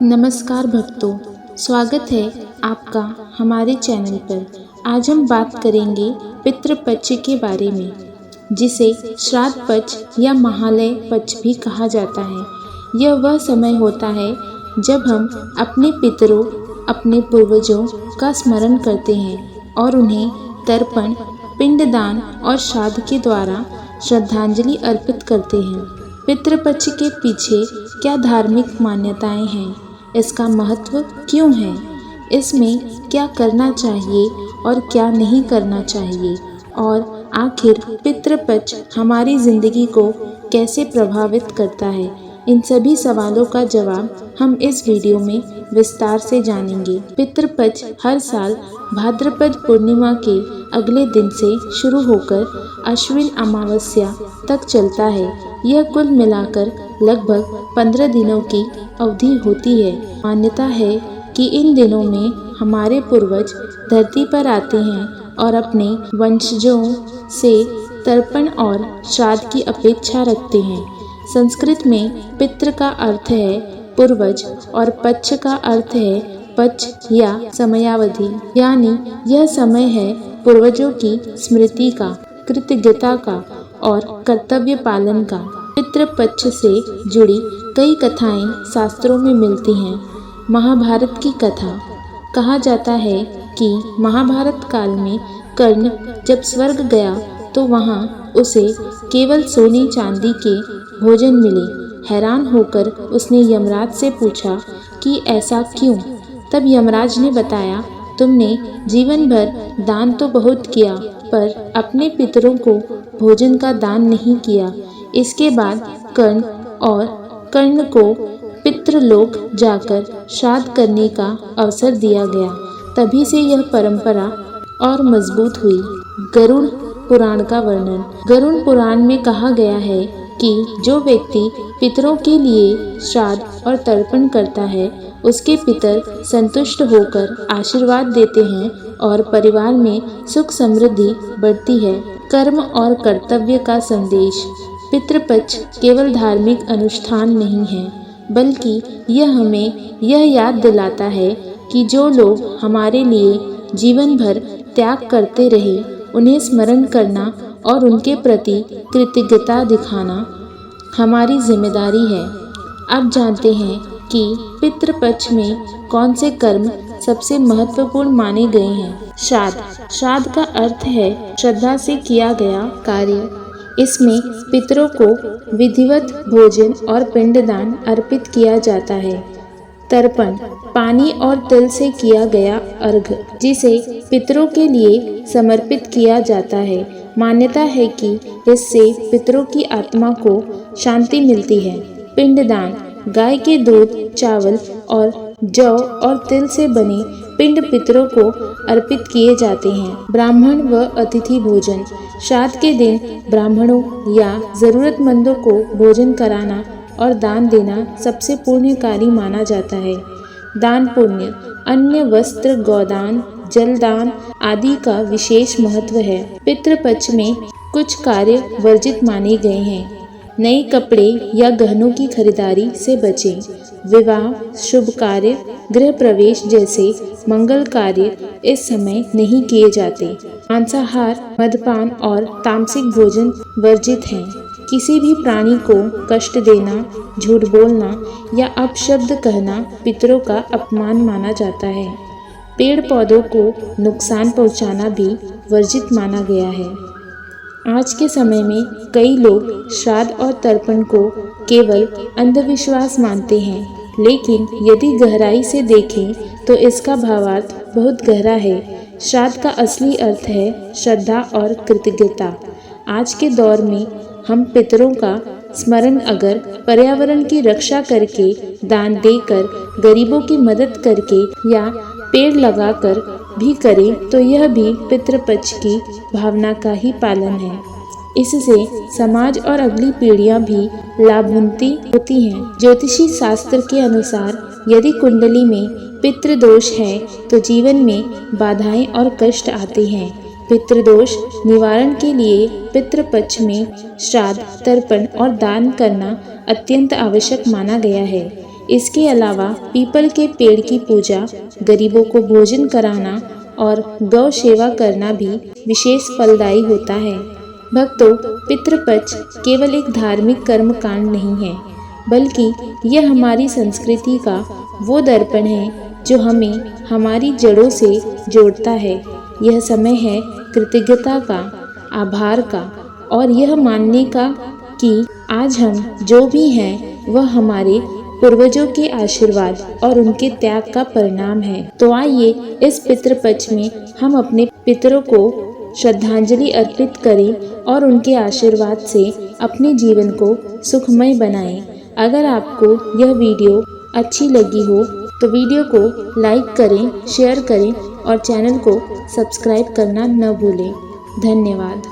नमस्कार भक्तों, स्वागत है आपका हमारे चैनल पर। आज हम बात करेंगे पितृपक्ष के बारे में, जिसे श्राद्ध पक्ष या महालय पक्ष भी कहा जाता है। यह वह समय होता है जब हम अपने पितरों, अपने पूर्वजों का स्मरण करते हैं और उन्हें तर्पण, पिंडदान और श्राद्ध के द्वारा श्रद्धांजलि अर्पित करते हैं। पितृपक्ष के पीछे क्या धार्मिक मान्यताएं हैं, इसका महत्व क्यों है, इसमें क्या करना चाहिए और क्या नहीं करना चाहिए, और आखिर पितृपक्ष हमारी जिंदगी को कैसे प्रभावित करता है, इन सभी सवालों का जवाब हम इस वीडियो में विस्तार से जानेंगे। पितृपक्ष हर साल भाद्रपद पूर्णिमा के अगले दिन से शुरू होकर अश्विन अमावस्या तक चलता है। यह कुल मिलाकर लगभग 15 दिनों की अवधि होती है। मान्यता है कि इन दिनों में हमारे पूर्वज धरती पर आते हैं और अपने वंशजों से तर्पण और श्राद्ध की अपेक्षा रखते हैं। संस्कृत में पितृ का अर्थ है पूर्वज और पक्ष का अर्थ है पक्ष या समयावधि, यानी यह समय है पूर्वजों की स्मृति का, कृतज्ञता का और कर्तव्य पालन का। पितृपक्ष से जुड़ी कई कथाएं शास्त्रों में मिलती हैं। महाभारत की कथा। कहा जाता है कि महाभारत काल में कर्ण जब स्वर्ग गया तो वहां उसे केवल सोने चांदी के भोजन मिले। हैरान होकर उसने यमराज से पूछा कि ऐसा क्यों। तब यमराज ने बताया, तुमने जीवन भर दान तो बहुत किया, पर अपने पितरों को भोजन का दान नहीं किया। इसके बाद कर्ण को पितृलोक जाकर श्राद्ध करने का अवसर दिया गया। तभी से यह परंपरा और मजबूत हुई। गरुड़ पुराण का वर्णन। गरुड़ पुराण में कहा गया है कि जो व्यक्ति पितरों के लिए श्राद्ध और तर्पण करता है, उसके पितर संतुष्ट होकर आशीर्वाद देते हैं और परिवार में सुख समृद्धि बढ़ती है। कर्म और कर्तव्य का संदेश। पितृपक्ष केवल धार्मिक अनुष्ठान नहीं है, बल्कि यह हमें यह याद दिलाता है कि जो लोग हमारे लिए जीवन भर त्याग करते रहे, उन्हें स्मरण करना और उनके प्रति कृतज्ञता दिखाना हमारी जिम्मेदारी है। अब जानते हैं कि पितृपक्ष में कौन से कर्म सबसे महत्वपूर्ण माने गए हैं। श्राद्ध। श्राद्ध का अर्थ है श्रद्धा से किया गया कार्य। इसमें पितरों को विधिवत भोजन और पिंडदान अर्पित किया जाता है। तर्पण। पानी और तिल से किया गया अर्घ, जिसे पितरों के लिए समर्पित किया जाता है। मान्यता है कि इससे पितरों की आत्मा को शांति मिलती है। पिंडदान। गाय के दूध, चावल और जौ और तिल से बने पिंड पितरों को अर्पित किए जाते हैं। ब्राह्मण व अतिथि भोजन। श्राद्ध के दिन ब्राह्मणों या जरूरतमंदों को भोजन कराना और दान देना सबसे पुण्यकारी माना जाता है। दान पुण्य। अन्य, वस्त्र, गोदान, जलदान आदि का विशेष महत्व है। पितृपक्ष में कुछ कार्य वर्जित माने गए हैं। नए कपड़े या गहनों की खरीदारी से बचें। विवाह, शुभ कार्य, गृह प्रवेश जैसे मंगल कार्य इस समय नहीं किए जाते। मांसाहार, मद्यपान और तामसिक भोजन वर्जित हैं। किसी भी प्राणी को कष्ट देना, झूठ बोलना या अपशब्द कहना पितरों का अपमान माना जाता है। पेड़ पौधों को नुकसान पहुंचाना भी वर्जित माना गया है। आज के समय में कई लोग श्राद्ध और तर्पण को केवल अंधविश्वास मानते हैं, लेकिन यदि गहराई से देखें तो इसका भावार्थ बहुत गहरा है। श्राद्ध का असली अर्थ है श्रद्धा और कृतज्ञता। आज के दौर में हम पितरों का स्मरण अगर पर्यावरण की रक्षा करके, दान देकर, गरीबों की मदद करके या पेड़ लगाकर भी करें तो यह भी पितृपक्ष की भावना का ही पालन है। इससे समाज और अगली पीढ़ियां भी लाभान्वित होती हैं। ज्योतिषी शास्त्र के अनुसार यदि कुंडली में पितृदोष है तो जीवन में बाधाएं और कष्ट आते हैं। पितृदोष निवारण के लिए पितृपक्ष में श्राद्ध, तर्पण और दान करना अत्यंत आवश्यक माना गया है। इसके अलावा पीपल के पेड़ की पूजा, गरीबों को भोजन कराना और गौ सेवा करना भी विशेष फलदायी होता है। भक्तों, पितृपक्ष केवल एक धार्मिक कर्म कांड नहीं है, बल्कि यह हमारी संस्कृति का वो दर्पण है जो हमें हमारी जड़ों से जोड़ता है। यह समय है कृतज्ञता का, आभार का और यह मानने का कि आज हम जो भी हैं वह हमारे पूर्वजों के आशीर्वाद और उनके त्याग का परिणाम है। तो आइए इस पितृपक्ष में हम अपने पितरों को श्रद्धांजलि अर्पित करें और उनके आशीर्वाद से अपने जीवन को सुखमय बनाएं। अगर आपको यह वीडियो अच्छी लगी हो तो वीडियो को लाइक करें, शेयर करें और चैनल को सब्सक्राइब करना न भूलें। धन्यवाद।